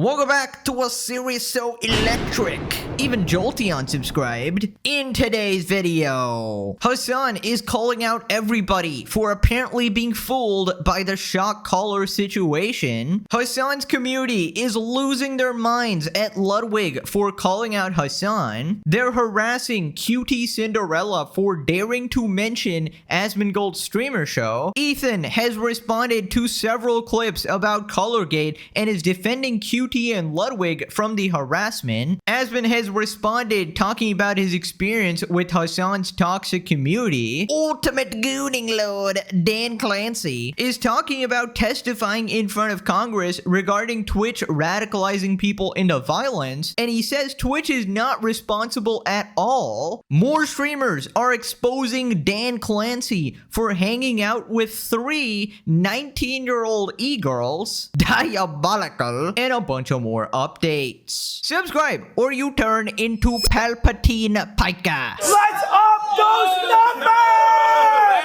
Welcome back to a series so electric, even Jolty unsubscribed. In today's video, Hassan is calling out everybody for apparently being fooled by the shock collar situation. Hassan's community is losing their minds at Ludwig for calling out Hassan. They're harassing QT Cinderella for daring to mention Asmongold's streamer show. Ethan has responded to several clips about Colorgate and is defending QT and Ludwig from the harassment. Asmon has responded talking about his experience with Hassan's toxic community. Ultimate Gooning Lord Dan Clancy is talking about testifying in front of Congress regarding Twitch radicalizing people into violence, and he says Twitch is not responsible at all. More streamers are exposing Dan Clancy for hanging out with 3 19-year-old e-girls. Diabolical. And a bunch of more updates. Subscribe or you turn into Palpatine Pika. Let's up those numbers!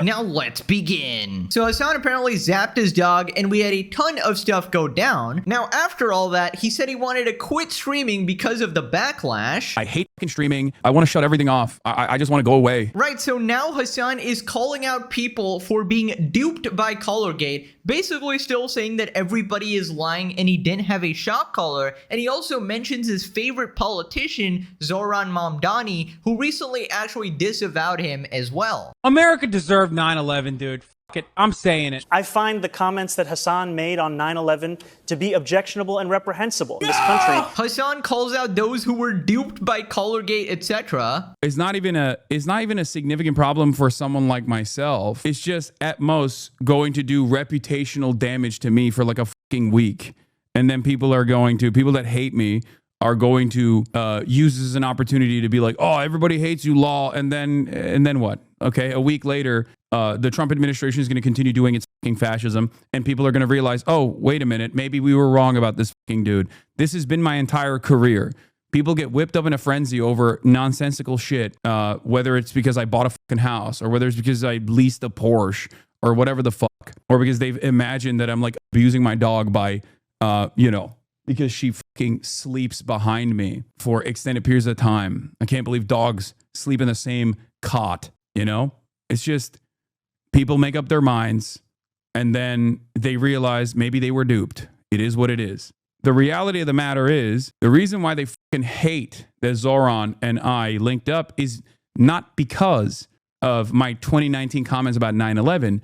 Now let's begin. So Hassan apparently zapped his dog and we had a ton of stuff go down. Now after all that, he said he wanted to quit streaming because of the backlash. I hate fucking streaming. I want to shut everything off. I just want to go away. Right, so now Hassan is calling out people for being duped by Colorgate, basically still saying that everybody is lying and he didn't have a shock collar. And he also mentions his favorite politician, Zoran Mamdani, who recently actually disavowed him as well. America deserved 9/11, dude. Fuck it. I'm saying it. I find the comments that Hassan made on 9/11 to be objectionable and reprehensible in this country. Hassan calls out those who were duped by Colorgate, etc. It's not even a significant problem for someone like myself. It's just at most going to do reputational damage to me for like a fucking week. And then people that hate me are going to use this as an opportunity to be like, oh, everybody hates you, law. And then what? Okay, a week later, the Trump administration is going to continue doing its fucking fascism, and people are going to realize, oh, wait a minute, maybe we were wrong about this fucking dude. This has been my entire career. People get whipped up in a frenzy over nonsensical shit, whether it's because I bought a fucking house, or whether it's because I leased a Porsche, or whatever the fuck, or because they've imagined that I'm like abusing my dog by, because she fucking sleeps behind me for extended periods of time. I can't believe dogs sleep in the same cot, It's just people make up their minds and then they realize maybe they were duped. It is what it is. The reality of the matter is the reason why they fucking hate that Zoran and I linked up is not because of my 2019 comments about 9/11.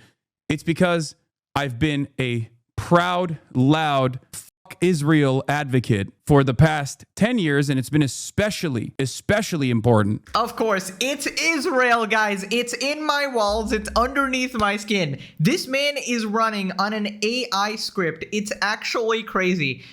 It's because I've been a proud, loud, Israel advocate for the past 10 years, and it's been especially important. Of course, it's Israel, guys. It's in my walls. It's underneath my skin. This man is running on an AI script. It's actually crazy.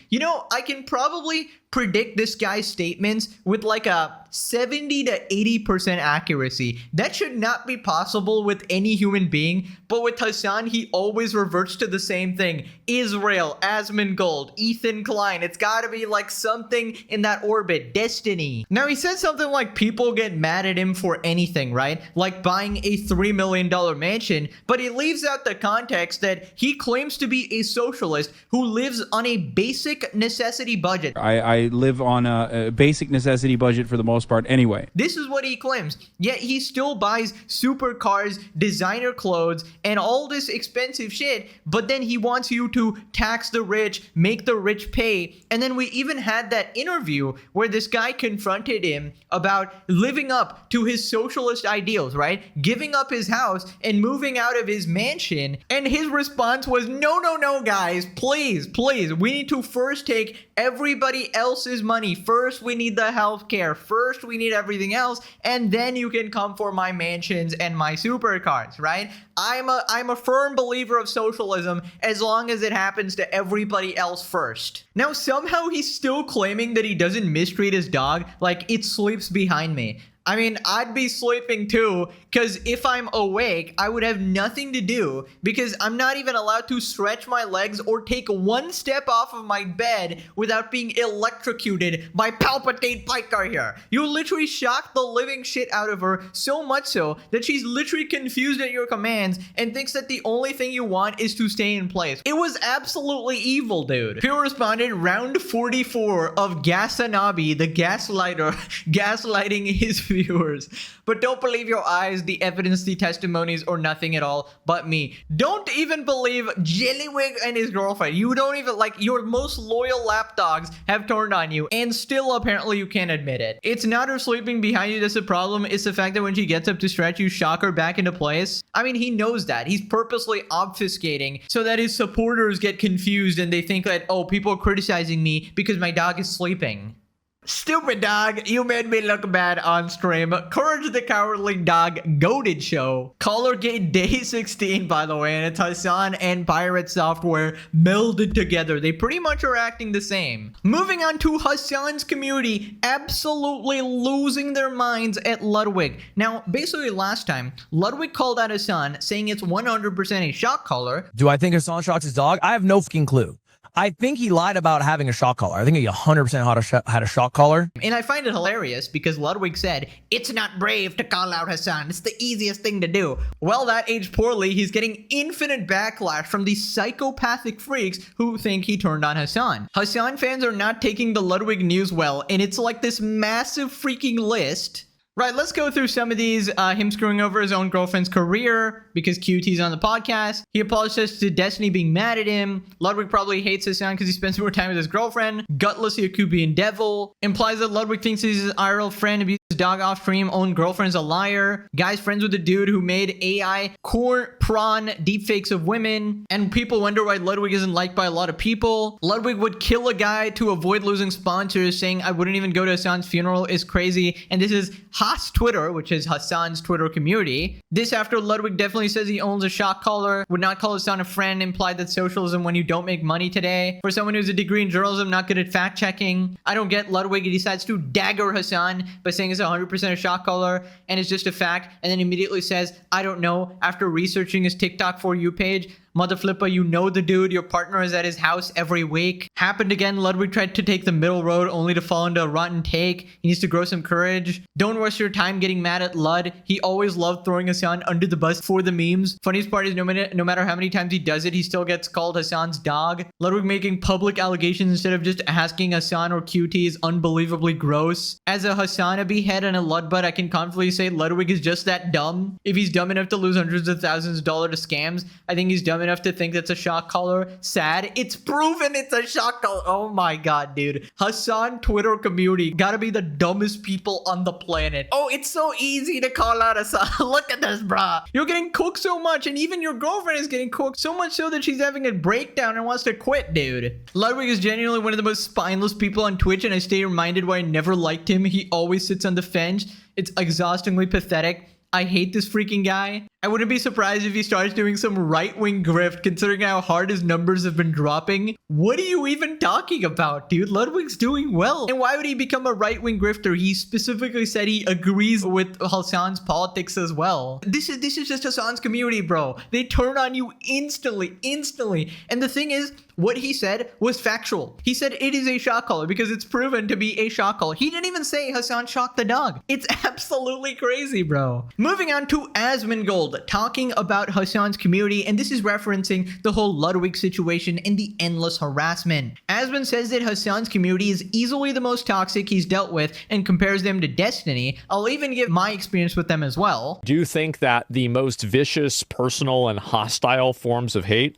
I can probably predict this guy's statements with like a 70 to 80% accuracy. That should not be possible with any human being, but with Hassan, he always reverts to the same thing. Israel, Asmongold, Ethan Klein. It's gotta be like something in that orbit. Destiny. Now, he said something like people get mad at him for anything, right? Like buying a $3 million mansion, but he leaves out the context that he claims to be a socialist who lives on a basic necessity budget. I live on a basic necessity budget for the most part anyway. This is what he claims, yet he still buys supercars, designer clothes, and all this expensive shit, but then he wants you to tax the rich, make the rich pay. And then we even had that interview where this guy confronted him about living up to his socialist ideals, right? Giving up his house and moving out of his mansion. And his response was, no, guys, please, we need to first take everybody else's money. First, we need the healthcare. First, we need everything else. And then you can come for my mansions and my supercars, right? I'm a firm believer of socialism as long as it happens to everybody else first. Now, somehow he's still claiming that he doesn't mistreat his dog like it sleeps behind me. I mean, I'd be sleeping too, because if I'm awake, I would have nothing to do because I'm not even allowed to stretch my legs or take one step off of my bed without being electrocuted by Palpatine Piker here. You literally shocked the living shit out of her, so much so that she's literally confused at your commands and thinks that the only thing you want is to stay in place. It was absolutely evil, dude. Pure responded round 44 of Gasanabi, the gaslighter, gaslighting his viewers. But don't believe your eyes, the evidence, the testimonies, or nothing at all but me. Don't even believe Ludwig and his girlfriend. You don't even, like, your most loyal lapdogs have turned on you, and still apparently you can't admit it. It's not her sleeping behind you that's the problem. It's the fact that when she gets up to stretch, you shock her back into place. I mean, he knows that. He's purposely obfuscating so that his supporters get confused and they think that, oh, people are criticizing me because my dog is sleeping. Stupid dog, you made me look bad on stream. Courage the Cowardly Dog Goated Show. Color Gate Day 16, by the way, and it's Hassan and Pirate Software melded together. They pretty much are acting the same. Moving on to Hassan's community, absolutely losing their minds at Ludwig. Now, basically last time, Ludwig called out Hassan, saying it's 100% a shock collar. Do I think Hassan shocks his dog? I have no fucking clue. I think he lied about having a shock collar. I think he 100% had a shock collar. And I find it hilarious because Ludwig said, it's not brave to call out Hassan. It's the easiest thing to do. Well, that aged poorly. He's getting infinite backlash from these psychopathic freaks who think he turned on Hassan. Hassan fans are not taking the Ludwig news well, and it's like this massive freaking list. Right, let's go through some of these. Him screwing over his own girlfriend's career because QT's on the podcast. He apologized to Destiny being mad at him. Ludwig probably hates Hassan because he spends more time with his girlfriend. Gutless Yakubian devil. Implies that Ludwig thinks he's his IRL friend, abuses his dog off stream, own girlfriend's a liar. Guy's friends with the dude who made AI corn prawn deepfakes of women. And people wonder why Ludwig isn't liked by a lot of people. Ludwig would kill a guy to avoid losing sponsors, saying I wouldn't even go to Hassan's funeral is crazy. And this is Haas Twitter, which is Hassan's Twitter community. This after Ludwig definitely says he owns a shock collar, would not call Hassan a friend, implied that socialism when you don't make money today. For someone who's a degree in journalism, not good at fact checking. I don't get Ludwig. He decides to dagger Hassan by saying it's 100% a shock collar and it's just a fact, and then immediately says, I don't know, after researching his TikTok For You page. Mother flipper, you know the dude. Your partner is at his house every week. Happened again. Ludwig tried to take the middle road only to fall into a rotten take. He needs to grow some courage. Don't waste your time getting mad at Lud. He always loved throwing Hassan under the bus for the memes. Funniest part is no matter how many times he does it, he still gets called Hassan's dog. Ludwig making public allegations instead of just asking Hassan or QT is unbelievably gross. As a Hassanabi head and a Lud butt, I can confidently say Ludwig is just that dumb. If he's dumb enough to lose hundreds of thousands of dollars to scams, I think he's dumb enough to think that's a shock collar. Sad. It's proven it's a shock collar. Oh my god, dude. Hassan Twitter community gotta be the dumbest people on the planet. Oh, it's so easy to call out Hassan. Look at this, brah. You're getting cooked so much, and even your girlfriend is getting cooked so much so that she's having a breakdown and wants to quit, dude. Ludwig is genuinely one of the most spineless people on Twitch, and I stay reminded why I never liked him. He always sits on the fence. It's exhaustingly pathetic. I hate this freaking guy. I wouldn't be surprised if he starts doing some right-wing grift considering how hard his numbers have been dropping. What are you even talking about, dude? Ludwig's doing well. And why would he become a right-wing grifter? He specifically said he agrees with Hassan's politics as well. This is just Hassan's community, bro. They turn on you instantly. And the thing is, what he said was factual. He said it is a shock collar because it's proven to be a shock collar. He didn't even say Hassan shocked the dog. It's absolutely crazy, bro. Moving on to Asmongold, talking about Hassan's community, and this is referencing the whole Ludwig situation and the endless harassment. Asmon says that Hassan's community is easily the most toxic he's dealt with and compares them to Destiny. I'll even give my experience with them as well. Do you think that the most vicious, personal, and hostile forms of hate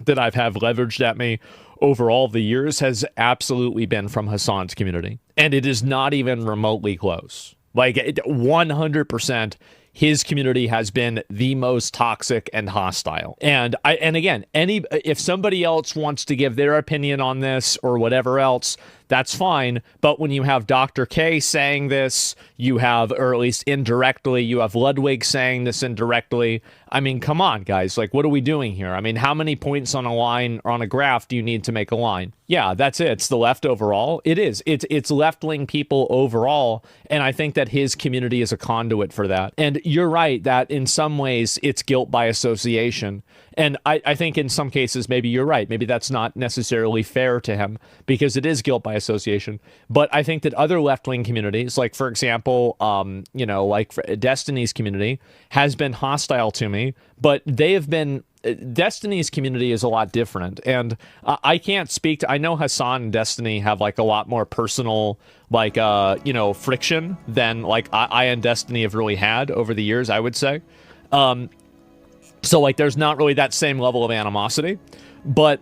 that I've have leveraged at me over all the years has absolutely been from Hassan's community? And it is not even remotely close. Like 100%, his community has been the most toxic and hostile. And again, if somebody else wants to give their opinion on this or whatever else, that's fine. But when you have Dr. K saying this, you have, or at least indirectly, you have Ludwig saying this indirectly. I mean, come on, guys. Like, what are we doing here? I mean, how many points on a line or on a graph do you need to make a line? Yeah, that's it. It's the left overall. It is. It's left-wing people overall. And I think that his community is a conduit for that. And you're right that in some ways it's guilt by association. And I think in some cases, maybe you're right. Maybe that's not necessarily fair to him because it is guilt by association. But I think that other left-wing communities, like, for example, like Destiny's community has been hostile to me, but they have been Destiny's community is a lot different. And I can't speak to, I know Hassan and Destiny have like a lot more personal, like, friction than like I and Destiny have really had over the years, I would say. So like there's not really that same level of animosity. But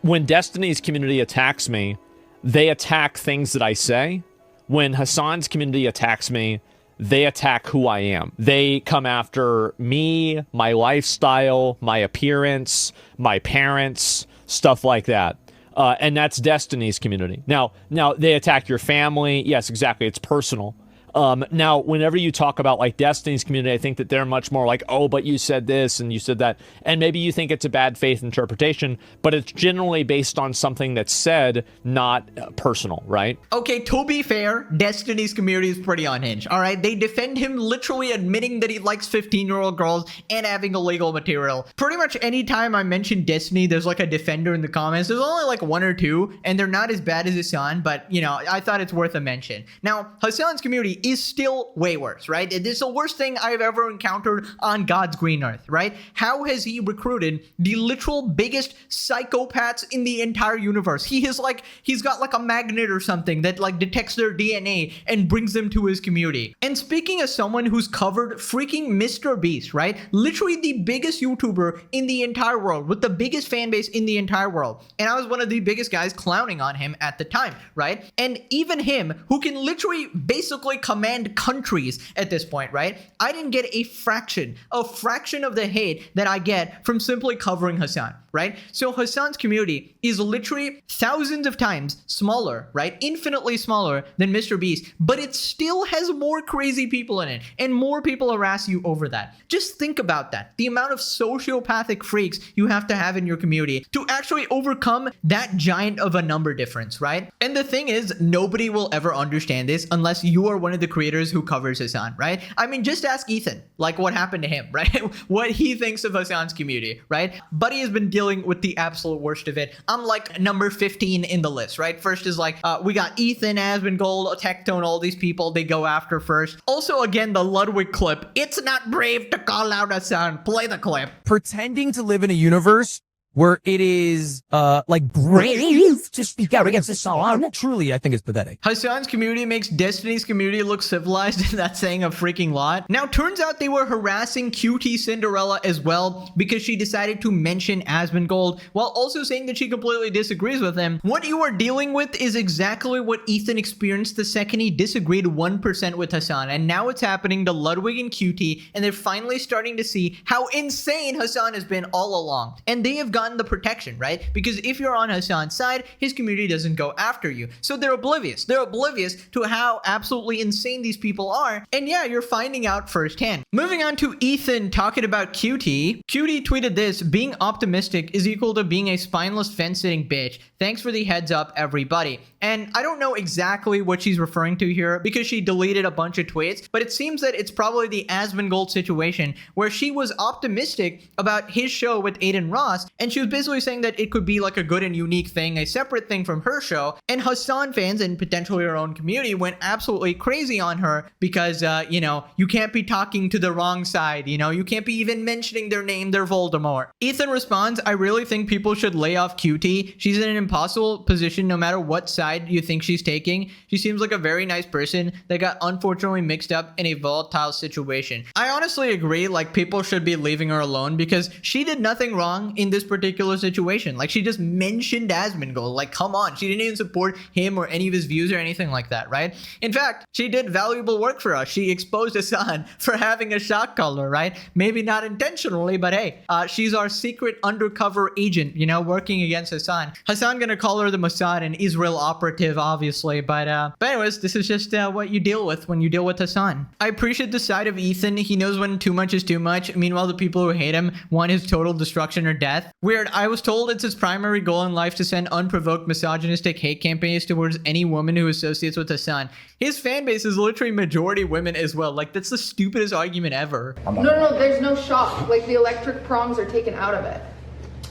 when Destiny's community attacks me, they attack things that I say. When Hassan's community attacks me, they attack who I am. They come after me, my lifestyle, my appearance, my parents, stuff like that. And that's Destiny's community. Now they attack your family. Yes, exactly. It's personal. Now, whenever you talk about like Destiny's community, I think that they're much more like, oh, but you said this and you said that. And maybe you think it's a bad faith interpretation, but it's generally based on something that's said, not personal, right? Okay, to be fair, Destiny's community is pretty unhinged, all right? They defend him literally admitting that he likes 15-year-old girls and having illegal material. Pretty much anytime I mention Destiny, there's like a defender in the comments. There's only like one or two, and they're not as bad as Hassan, but, I thought it's worth a mention. Now, Hassan's community is still way worse, right? It is the worst thing I've ever encountered on God's green earth, right? How has he recruited the literal biggest psychopaths in the entire universe? He's got like a magnet or something that like detects their DNA and brings them to his community. And speaking as someone who's covered freaking Mr. Beast, right? Literally the biggest YouTuber in the entire world with the biggest fan base in the entire world. And I was one of the biggest guys clowning on him at the time, right? And even him, who can literally basically command countries at this point, right? I didn't get a fraction of the hate that I get from simply covering Hassan, right? So Hassan's community is literally thousands of times smaller, right? Infinitely smaller than Mr. Beast, but it still has more crazy people in it and more people harass you over that. Just think about that. The amount of sociopathic freaks you have to have in your community to actually overcome that giant of a number difference, right? And the thing is, nobody will ever understand this unless you are one of the creators who covers Hassan, right? I mean, just ask Ethan, like what happened to him, right? What he thinks of Hassan's community, right? Buddy has been dealing with the absolute worst of it. I'm like number 15 in the list, right? First is like, we got Ethan, Asmongold, Tectone, all these people they go after first. Also, again, the Ludwig clip. It's not brave to call out Hassan. Play the clip. Pretending to live in a universe where it is like brave to speak out against Hassan. Truly, I think it's pathetic. Hassan's community makes Destiny's community look civilized, and that's saying a freaking lot. Now, turns out they were harassing QT Cinderella as well because she decided to mention Asmongold while also saying that she completely disagrees with him. What you are dealing with is exactly what Ethan experienced the second he disagreed 1% with Hassan, and now it's happening to Ludwig and QT, and they're finally starting to see how insane Hassan has been all along. And they have gotten the protection, right? Because if you're on Hassan's side, his community doesn't go after you. So they're oblivious. They're oblivious to how absolutely insane these people are. And yeah, you're finding out firsthand. Moving on to Ethan talking about QT. QT tweeted this: being optimistic is equal to being a spineless fence-sitting bitch. Thanks for the heads up, everybody. And I don't know exactly what she's referring to here because she deleted a bunch of tweets, but it seems that it's probably the Asmongold situation where she was optimistic about his show with Aiden Ross, and she was basically saying that it could be like a good and unique thing, a separate thing from her show. And Hassan fans and potentially her own community went absolutely crazy on her because, you can't be talking to the wrong side. You can't be even mentioning their name. They're Voldemort. Ethan responds, I really think people should lay off QT. She's in an impossible position no matter what side you think she's taking. She seems like a very nice person that got unfortunately mixed up in a volatile situation. I honestly agree, like people should be leaving her alone because she did nothing wrong in this particular particular situation. Like, she just mentioned Asmongold. Like, come on. She didn't even support him or any of his views or anything like that, right? In fact, she did valuable work for us. She exposed Hassan for having a shock collar, right? Maybe not intentionally, but hey, she's our secret undercover agent, you know, working against Hassan. Hassan gonna call her the Mossad and Israel operative, obviously, but anyways, this is just what you deal with when you deal with Hassan. I appreciate the side of Ethan. He knows when too much is too much. Meanwhile, the people who hate him want his total destruction or death. Weird. I was told it's his primary goal in life to send unprovoked misogynistic hate campaigns towards any woman who associates with Hassan. His fan base is literally majority women as well. Like, that's the stupidest argument ever. No, there's no shock. Like, the electric prongs are taken out of it.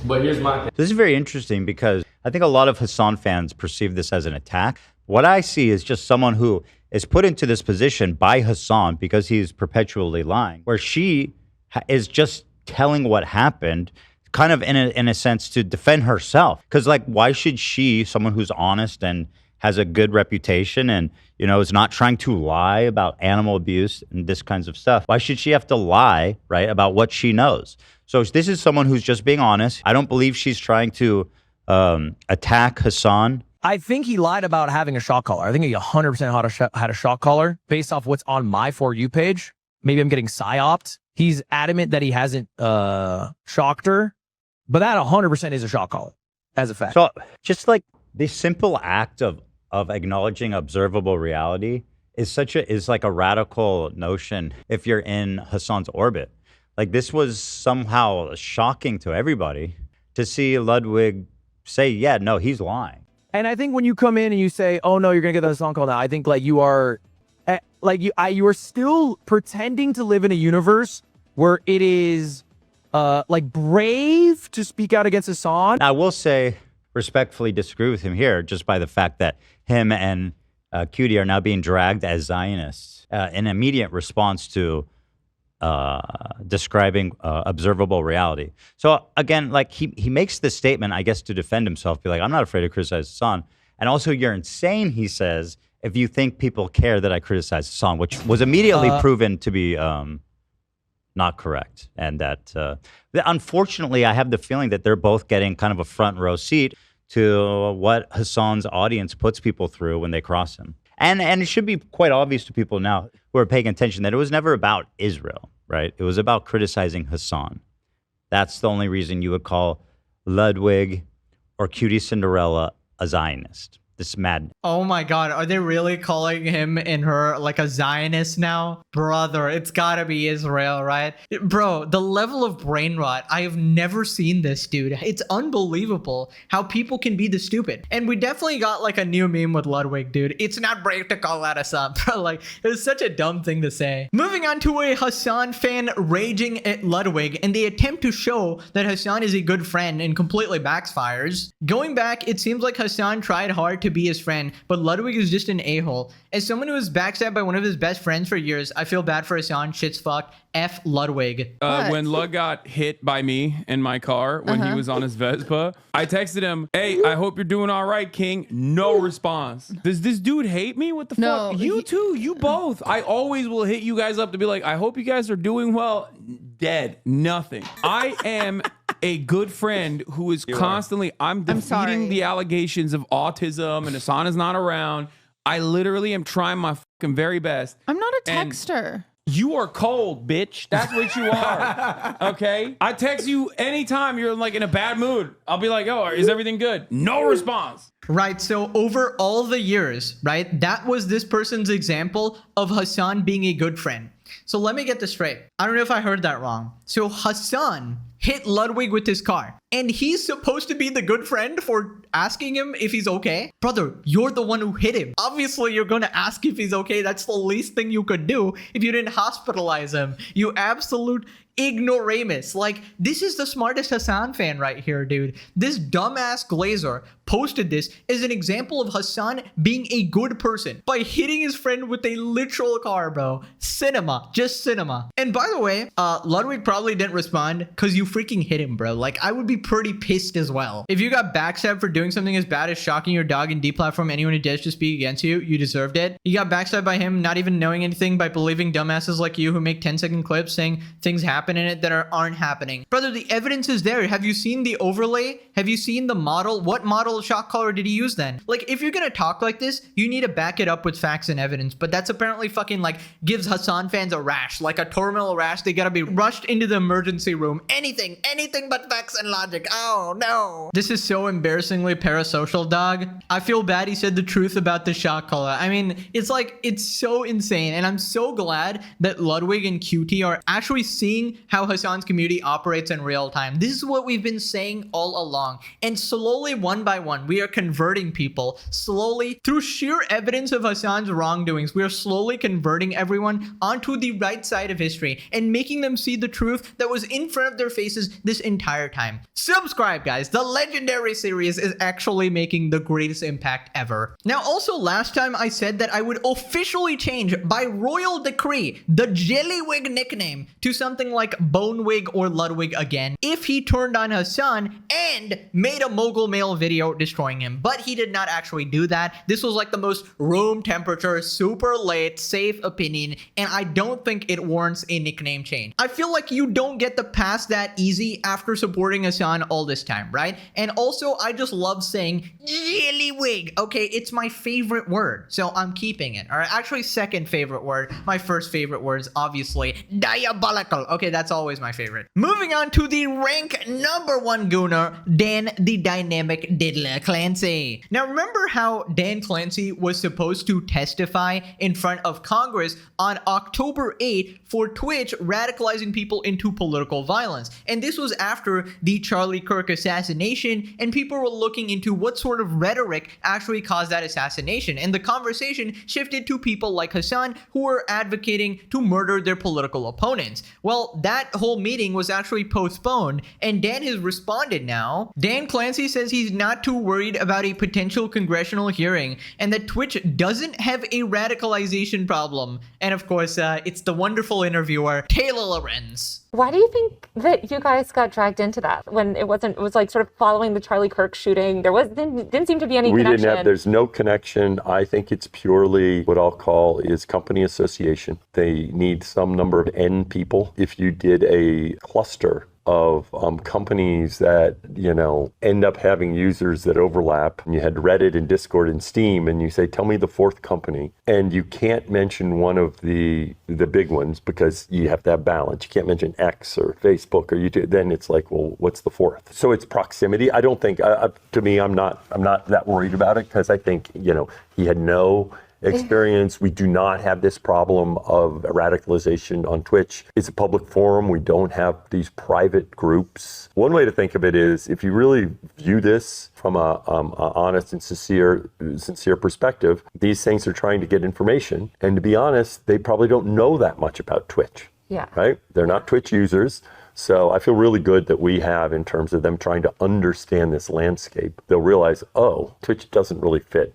But here's my thing. This is very interesting because I think a lot of Hassan fans perceive this as an attack. What I see is just someone who is put into this position by Hassan because he's perpetually lying, where she is just telling what happened, kind of in a sense to defend herself. Because, like, why should she, someone who's honest and has a good reputation and, you know, is not trying to lie about animal abuse and this kinds of stuff, why should she have to lie, right, about what she knows? So this is someone who's just being honest. I don't believe she's trying to attack Hassan. I think he lied about having a shock collar. I think he 100% had a shock collar based off what's on my For You page. Maybe I'm getting psyoped. He's adamant that he hasn't shocked her, but that 100% is a shock collar as a fact. So just like the simple act of acknowledging observable reality is like a radical notion if you're in Hassan's orbit. Like, this was somehow shocking to everybody to see Ludwig say, yeah, no, he's lying. And I think when you come in and you say, oh no, you're gonna get the song call now, I think like you are you are still pretending to live in a universe where it is like brave to speak out against Hassan. Now, I will say, respectfully disagree with him here, just by the fact that him and Cutie are now being dragged as Zionists in immediate response to describing observable reality. So again, like he makes this statement, I guess, to defend himself, be like, I'm not afraid to criticize Hassan. And also, you're insane, he says, if you think people care that I criticize Hassan, which was immediately proven to be not correct. And that, unfortunately, I have the feeling that they're both getting kind of a front row seat to what Hassan's audience puts people through when they cross him. And it should be quite obvious to people now who are paying attention that it was never about Israel, right? It was about criticizing Hassan. That's the only reason you would call Ludwig or Cutie Cinderella a Zionist. This madness. Oh my god, are they really calling him and her like a Zionist now? Brother, it's gotta be Israel, right? Bro, the level of brain rot, I have never seen this, dude. It's unbelievable how people can be this stupid. And we definitely got like a new meme with Ludwig, dude. It's not brave to call that us up, bro. Like, it was such a dumb thing to say. Moving on to a Hassan fan raging at Ludwig, and they attempt to show that Hassan is a good friend and completely backfires. Going back, it seems like Hassan tried hard to be his friend, but Ludwig is just an a-hole. As someone who was backstabbed by one of his best friends for years, I feel bad for Hassan. Shit's fucked. F Ludwig. When Lud got hit by me in my car when he was on his Vespa, I texted him, hey, I hope you're doing all right, King. No response. Does this dude hate me? What the fuck? You too. You both. I always will hit you guys up to be like, I hope you guys are doing well. Dead. Nothing. I am a good friend who is constantly, I'm defeating the allegations of autism and Hassan is not around. I literally am trying my fucking very best. I'm not a texter. You are cold, bitch. That's what you are. Okay? I text you anytime you're like in a bad mood. I'll be like, oh, is everything good? No response. Right, so over all the years, right, that was this person's example of Hassan being a good friend. So let me get this straight. I don't know if I heard that wrong. So Hassan hit Ludwig with his car, and he's supposed to be the good friend for asking him if he's okay? Brother, you're the one who hit him. Obviously, you're gonna ask if he's okay. That's the least thing you could do if you didn't hospitalize him. You absolute ignoramus. Like, this is the smartest Hassan fan right here, dude. This dumbass Glazer posted this as an example of Hassan being a good person by hitting his friend with a literal car, bro. Cinema. Just cinema. And by the way, Ludwig probably didn't respond because you freaking hit him, bro. Like, I would be pretty pissed as well. If you got backstabbed for doing something as bad as shocking your dog and deplatform anyone who dares to speak against you, you deserved it. You got backstabbed by him not even knowing anything, by believing dumbasses like you who make 10-second clips saying things happen happen in it that aren't happening. Brother, the evidence is there. Have you seen the overlay? Have you seen the model? What model of shock collar did he use then? Like, if you're gonna talk like this, you need to back it up with facts and evidence. But that's apparently fucking like gives Hassan fans a rash, like a terminal rash. They gotta be rushed into the emergency room. Anything but facts and logic. Oh no. This is so embarrassingly parasocial, dog. I feel bad he said the truth about the shock collar. I mean, it's like, it's so insane. And I'm so glad that Ludwig and QT are actually seeing how Hassan's community operates in real time. This is what we've been saying all along. And slowly, one by one, we are converting people. Slowly, through sheer evidence of Hassan's wrongdoings, we are slowly converting everyone onto the right side of history and making them see the truth that was in front of their faces this entire time. Subscribe, guys. The Legendary series is actually making the greatest impact ever. Now, also, last time I said that I would officially change by royal decree the Jellywig nickname to something like Bonewig or Ludwig again if he turned on Hassan and made a mogul mail video destroying him. But he did not actually do that. This was like the most room temperature, super late, safe opinion, and I don't think it warrants a nickname change. I feel like you don't get to pass that easy after supporting Hassan all this time, right? And also, I just love saying Jellywig. Okay, it's my favorite word, so I'm keeping it. All right, actually, second favorite word. My first favorite word is obviously diabolical. Okay, that's always my favorite. Moving on to the rank #1 gooner, Dan the Dynamic Diddler Clancy. Now, remember how Dan Clancy was supposed to testify in front of Congress on October 8th for Twitch radicalizing people into political violence? And this was after the Charlie Kirk assassination, and people were looking into what sort of rhetoric actually caused that assassination. And the conversation shifted to people like Hassan who were advocating to murder their political opponents. Well, that whole meeting was actually postponed, and Dan has responded now. Dan Clancy says he's not too worried about a potential congressional hearing and that Twitch doesn't have a radicalization problem. And of course, it's the wonderful interviewer, Taylor Lorenz. Why do you think that you guys got dragged into that when it was like sort of following the Charlie Kirk shooting? There didn't seem to be any connection. There's no connection. I think it's purely what I'll call is company association. They need some number of N people. If you did a cluster of companies that, you know, end up having users that overlap, and you had Reddit and Discord and Steam, and you say, tell me the fourth company, and you can't mention one of the big ones because you have to have balance. You can't mention X or Facebook or YouTube. Then it's like, well, what's the fourth? So it's proximity. I don't think, to me, I'm not that worried about it because I think, you know, he had no experience. We do not have this problem of radicalization on Twitch. It's a public forum. We don't have these private groups. One way to think of it is if you really view this from a honest and sincere perspective, these things are trying to get information. And to be honest, they probably don't know that much about Twitch. Yeah. Right? They're not Twitch users. So I feel really good that we have, in terms of them trying to understand this landscape, they'll realize, oh, Twitch doesn't really fit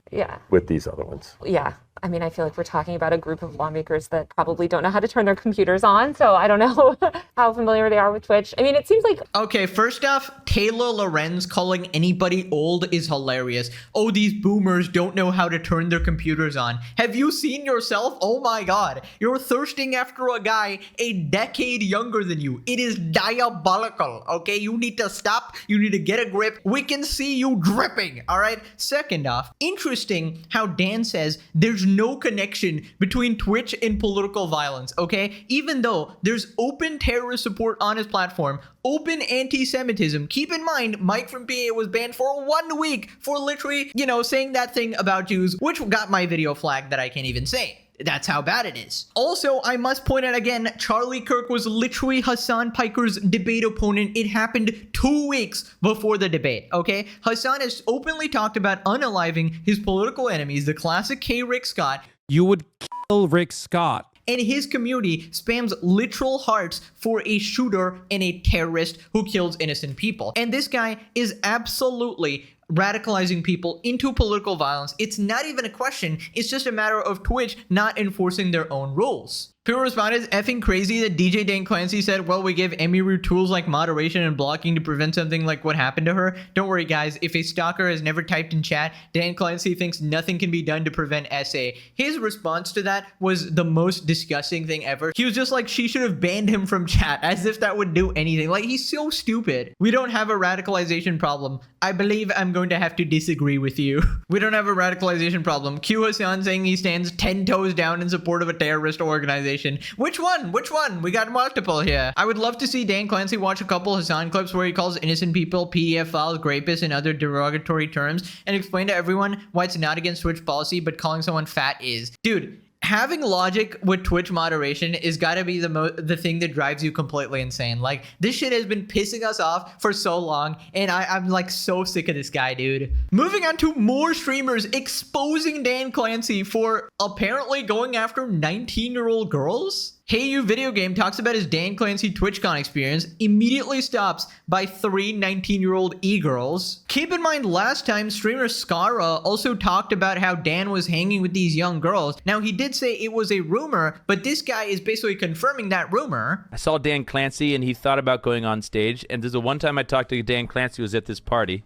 with these other ones. Yeah. I mean, I feel like we're talking about a group of lawmakers that probably don't know how to turn their computers on. So I don't know how familiar they are with Twitch. I mean, it seems like... Okay, first off, Taylor Lorenz calling anybody old is hilarious. Oh, these boomers don't know how to turn their computers on. Have you seen yourself? Oh my God. You're thirsting after a guy a decade younger than you. It is diabolical, okay? You need to stop. You need to get a grip. We can see you dripping, all right? Second off, interesting how Dan says there's no connection between Twitch and political violence, okay? Even though there's open terrorist support on his platform, open anti-Semitism. Keep in mind, Mike from PA was banned for 1 week for literally, you know, saying that thing about Jews, which got my video flagged that I can't even say. That's how bad it is. Also, I must point out again, Charlie Kirk was literally Hassan Piker's debate opponent. It happened 2 weeks before the debate, okay? Hassan has openly talked about unaliving his political enemies, the classic K. Rick Scott. You would kill Rick Scott. And his community spams literal hearts for a shooter and a terrorist who kills innocent people. And this guy is absolutely radicalizing people into political violence. It's not even a question. It's just a matter of Twitch not enforcing their own rules. People responded, it's effing crazy that DJ Dan Clancy said, well, we give Emiru tools like moderation and blocking to prevent something like what happened to her. Don't worry, guys. If a stalker has never typed in chat, Dan Clancy thinks nothing can be done to prevent SA. His response to that was the most disgusting thing ever. He was just like, she should have banned him from chat, as if that would do anything. Like, he's so stupid. We don't have a radicalization problem. I believe I'm going to have to disagree with you. We don't have a radicalization problem. Q Hassan saying he stands 10 toes down in support of a terrorist organization. Which one? Which one? We got multiple here. I would love to see Dan Clancy watch a couple Hassan clips where he calls innocent people pedophiles, rapists, and other derogatory terms and explain to everyone why it's not against Twitch policy, but calling someone fat is. Dude, having logic with Twitch moderation is gotta be the thing that drives you completely insane. Like, this shit has been pissing us off for so long, and I'm like so sick of this guy, dude. Moving on to more streamers exposing Dan Clancy for apparently going after 19-year-old girls. Hey You Video Game talks about his Dan Clancy TwitchCon experience, immediately stops by 3 19-year-old e-girls. Keep in mind, last time, streamer Skara also talked about how Dan was hanging with these young girls. Now, he did say it was a rumor, but this guy is basically confirming that rumor. I saw Dan Clancy, and he thought about going on stage, and there's the one time I talked to Dan Clancy was at this party,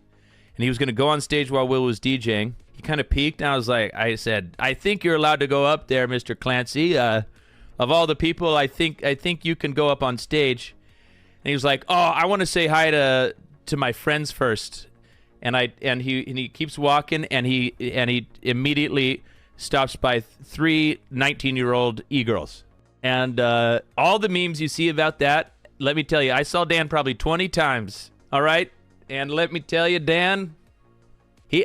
and he was going to go on stage while Will was DJing. He kind of peeked, and I said, I think you're allowed to go up there, Mr. Clancy. Of all the people, I think you can go up on stage. And he was like, "Oh, I want to say hi to my friends first." And he keeps walking, and he immediately stops by 3 19-year-old e-girls. And all the memes you see about that, let me tell you, I saw Dan probably 20 times. All right, and let me tell you, Dan,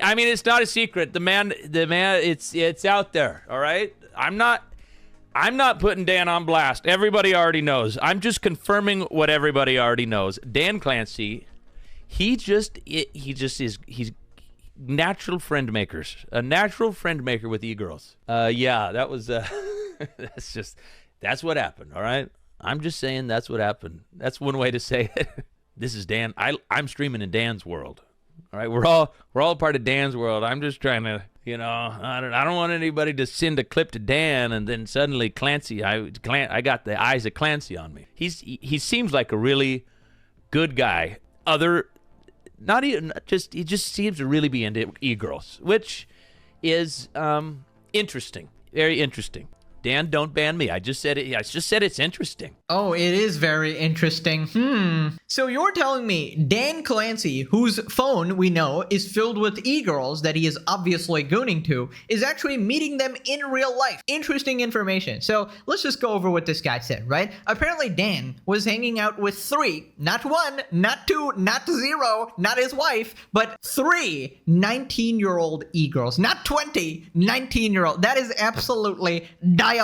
I mean, it's not a secret. The man, it's out there. All right, I'm not putting Dan on blast. Everybody already knows. I'm just confirming what everybody already knows. Dan Clancy, he's natural friend makers. A natural friend maker with e-girls. Yeah, that was that's what happened, all right? I'm just saying that's what happened. That's one way to say it. This is Dan. I'm streaming in Dan's world. All right, we're all part of Dan's world. I'm just trying to, you know, I don't want anybody to send a clip to Dan and then suddenly Clancy, I got the eyes of Clancy on me. He seems like a really good guy. He just seems to really be into e-girls, which is interesting, very interesting. Dan, don't ban me. I just said it's interesting. Oh, it is very interesting. So you're telling me Dan Clancy, whose phone we know is filled with e-girls that he is obviously gooning to, is actually meeting them in real life. Interesting information. So let's just go over what this guy said, right? Apparently Dan was hanging out with 3, not 1, not 2, not 0, not his wife, but 3 19-year-old e-girls. Not 20, 19-year-old. That is absolutely diabolical.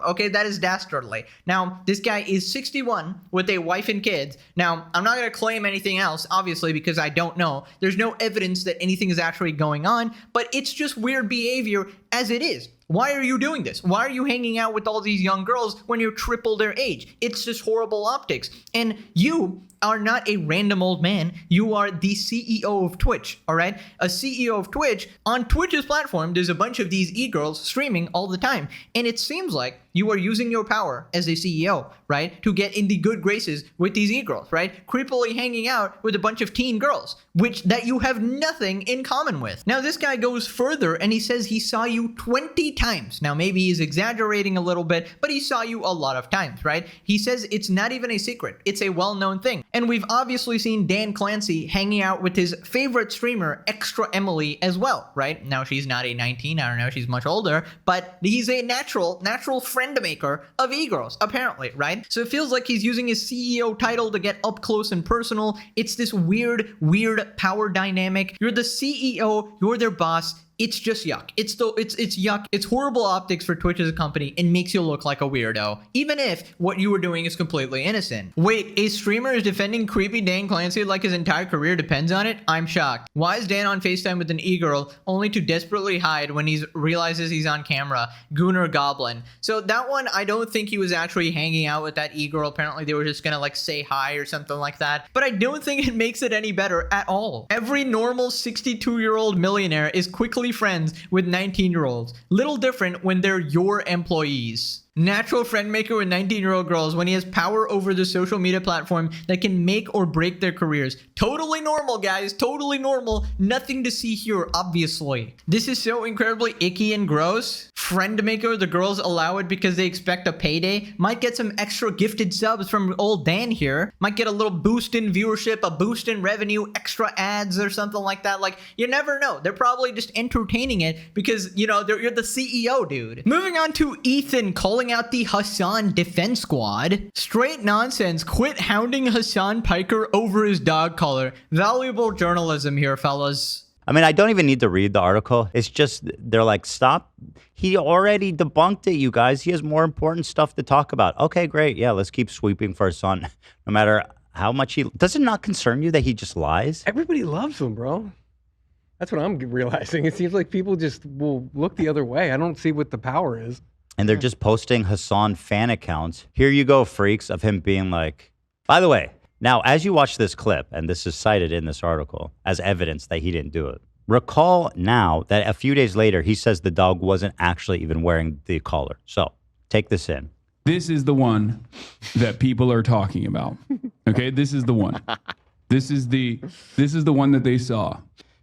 Okay, that is dastardly. Now, this guy is 61 with a wife and kids. Now, I'm not going to claim anything else, obviously, because I don't know. There's no evidence that anything is actually going on, but it's just weird behavior as it is. Why are you doing this? Why are you hanging out with all these young girls when you're triple their age? It's just horrible optics. And you are not a random old man. You are the CEO of Twitch, all right? A CEO of Twitch. On Twitch's platform, there's a bunch of these e-girls streaming all the time. And it seems like you are using your power as a CEO, right? To get in the good graces with these e-girls, right? Creepily hanging out with a bunch of teen girls, that you have nothing in common with. Now, this guy goes further and he says he saw you 20 times. Now, maybe he's exaggerating a little bit, but he saw you a lot of times, right? He says it's not even a secret. It's a well-known thing. And we've obviously seen Dan Clancy hanging out with his favorite streamer, Extra Emily, as well, right? Now, she's not a 19, I don't know, she's much older, but he's a natural friend maker of e-girls, apparently, right? So it feels like he's using his CEO title to get up close and personal. It's this weird power dynamic. You're the CEO, you're their boss. It's just yuck. It's yuck. It's horrible optics for Twitch as a company and makes you look like a weirdo, even if what you were doing is completely innocent. Wait, a streamer is defending creepy Dan Clancy like his entire career depends on it? I'm shocked. Why is Dan on FaceTime with an e-girl only to desperately hide when he realizes he's on camera? Gooner Goblin. So that one, I don't think he was actually hanging out with that e-girl. Apparently they were just gonna like say hi or something like that. But I don't think it makes it any better at all. Every normal 62-year-old millionaire is quickly naturally friends with 19-year-olds. Little different when they're your employees. Natural friend maker with 19-year-old girls when he has power over the social media platform that can make or break their careers. Totally normal, guys. Totally normal. Nothing to see here, obviously. This is so incredibly icky and gross. Friend maker, the girls allow it because they expect a payday. Might get some extra gifted subs from old Dan here. Might get a little boost in viewership, a boost in revenue, extra ads or something like that. Like, you never know. They're probably just entertaining it because, you know, you're the CEO, dude. Moving on to Ethan calling out the Hassan defense squad. Straight nonsense. Quit hounding Hassan Piker over his dog collar. Valuable journalism here, fellas. I mean, I don't even need to read the article. It's just, they're like, stop. He already debunked it, you guys. He has more important stuff to talk about. Okay, great. Yeah, let's keep sweeping for Hassan. No matter how much he... Does it not concern you that he just lies? Everybody loves him, bro. That's what I'm realizing. It seems like people just will look the other way. I don't see what the power is. And they're just posting Hassan fan accounts. Here you go, freaks, of him being like... By the way, now, as you watch this clip, and this is cited in this article as evidence that he didn't do it, recall now that a few days later, he says the dog wasn't actually even wearing the collar. So, take this in. This is the one that people are talking about. Okay, this is the one. This is the one that they saw.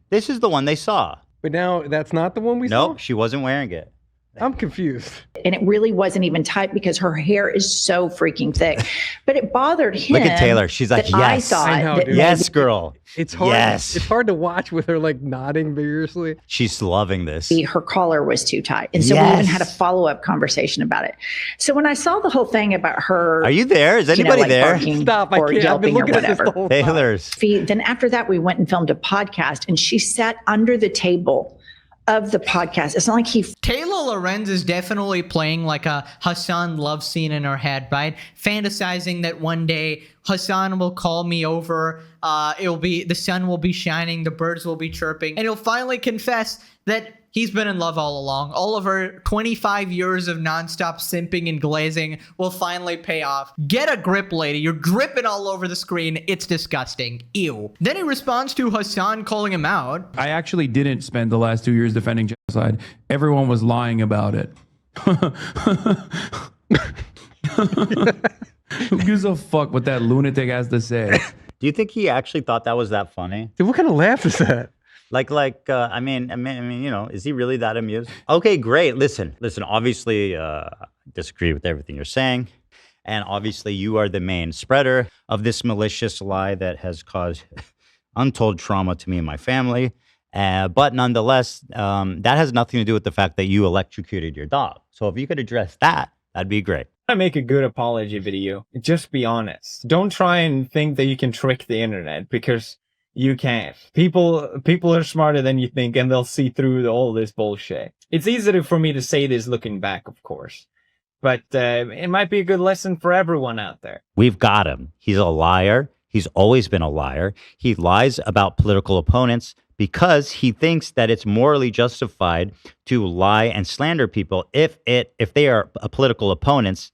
This is the one they saw. But now that's not the one we saw? No, she wasn't wearing it. I'm confused. And it really wasn't even tight because her hair is so freaking thick. But it bothered him. Look at Taylor. She's like, yes. I know, dude. Yes, girl. It's hard. Yes. It's hard to watch with her like nodding vigorously. She's loving this. Her collar was too tight. And so we even had a follow-up conversation about it. So when I saw the whole thing about her... Are you there? Is anybody there? Stop. I can't. I've been looking at this the whole time. Taylor's. Then after that, we went and filmed a podcast and she sat under the table of the podcast. It's not like Taylor Lorenz is definitely playing like a Hassan love scene in her head, right? Fantasizing that one day Hassan will call me over, the sun will be shining, the birds will be chirping, and he'll finally confess that he's been in love all along. All of her 25 years of nonstop simping and glazing will finally pay off. Get a grip, lady. You're dripping all over the screen. It's disgusting. Ew. Then he responds to Hassan calling him out. I actually didn't spend the last 2 years defending genocide. Everyone was lying about it. Who gives a fuck what that lunatic has to say? Do you think he actually thought that was that funny? Dude, what kind of laugh is that? I mean, you know, is he really that amused? Okay, great. Listen, obviously, disagree with everything you're saying. And obviously you are the main spreader of this malicious lie that has caused untold trauma to me and my family. But nonetheless, that has nothing to do with the fact that you electrocuted your dog. So if you could address that, that'd be great. I make a good apology video. Just be honest. Don't try and think that you can trick the internet because you can't. People are smarter than you think and they'll see through all this bullshit. It's easier for me to say this looking back, of course. But it might be a good lesson for everyone out there. We've got him. He's a liar. He's always been a liar. He lies about political opponents because he thinks that it's morally justified to lie and slander people if they are political opponents,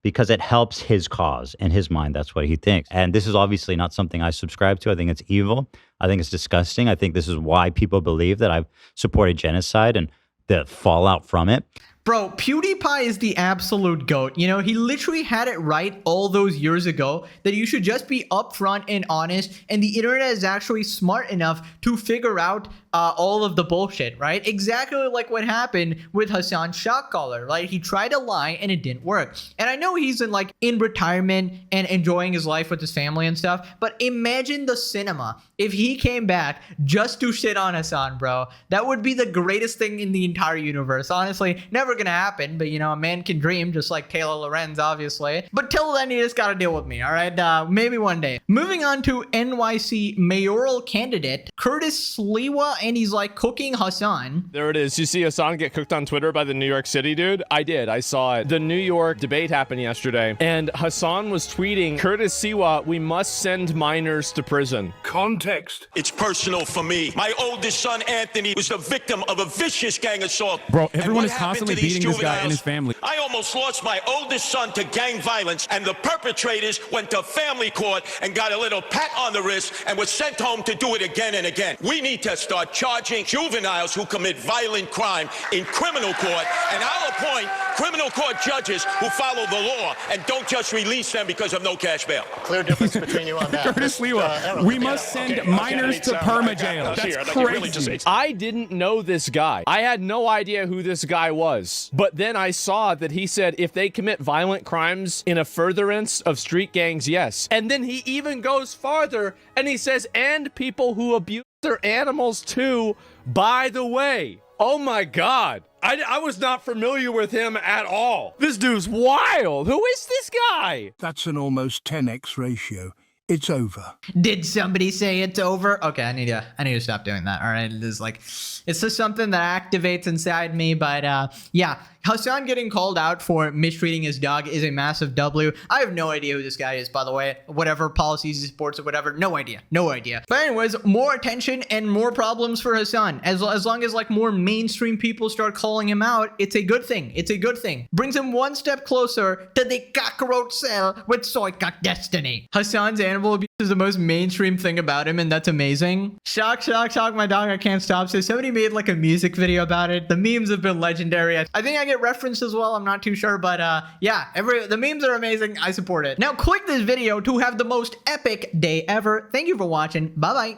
because it helps his cause. In his mind, that's what he thinks. And this is obviously not something I subscribe to. I think it's evil. I think it's disgusting. I think this is why people believe that I've supported genocide and the fallout from it. Bro, PewDiePie is the absolute GOAT. You know, he literally had it right all those years ago that you should just be upfront and honest, and the internet is actually smart enough to figure out all of the bullshit, right? Exactly like what happened with Hassan shock collar, right? He tried to lie and it didn't work. And I know he's in retirement and enjoying his life with his family and stuff, but imagine the cinema if he came back just to shit on Hassan, bro. That would be the greatest thing in the entire universe. Honestly, never gonna happen, but you know, a man can dream, just like Taylor Lorenz, obviously. But till then, you just gotta deal with me, all right? Maybe one day. Moving on to NYC mayoral candidate Curtis Sliwa, and he's like cooking Hassan. There it is. You see Hassan get cooked on Twitter by the New York City dude? I did. I saw it. The New York debate happened yesterday, and Hassan was tweeting, Curtis Sliwa, we must send minors to prison. Context. It's personal for me. My oldest son, Anthony, was the victim of a vicious gang assault. Bro, everyone is constantly beating this guy and his family. I almost lost my oldest son to gang violence, and the perpetrators went to family court and got a little pat on the wrist and was sent home to do it again and again. We need to start start charging juveniles who commit violent crime in criminal court, and I'll appoint criminal court judges who follow the law and don't just release them because of no cash bail. Clear difference between you on that. Curtis Sliwa, we must send minors to perma jail. That's crazy. I didn't know this guy. I had no idea who this guy was. But then I saw that he said if they commit violent crimes in a furtherance of street gangs, yes. And then he even goes farther and he says, and people who abuse their animals too, by the way. Oh my God. I was not familiar with him at all. This dude's wild. Who is this guy? That's an almost 10x ratio. It's over. Did somebody say it's over? Okay, I need to stop doing that. All right, it's just something that activates inside me. But yeah, Hassan getting called out for mistreating his dog is a massive W. I have no idea who this guy is, by the way. Whatever policies he supports or whatever, no idea. But anyways, more attention and more problems for Hassan. As long as like more mainstream people start calling him out, it's a good thing. Brings him one step closer to the cockroach cell with soy cock destiny. Hassan's animal abuse is the most mainstream thing about him, and that's amazing. Shock, my dog, I can't stop. So somebody made like a music video about it. The memes have been legendary. I think I get referenced as well. I'm not too sure, but yeah, the memes are amazing. I support it. Now click this video to have the most epic day ever. Thank you for watching. Bye-bye.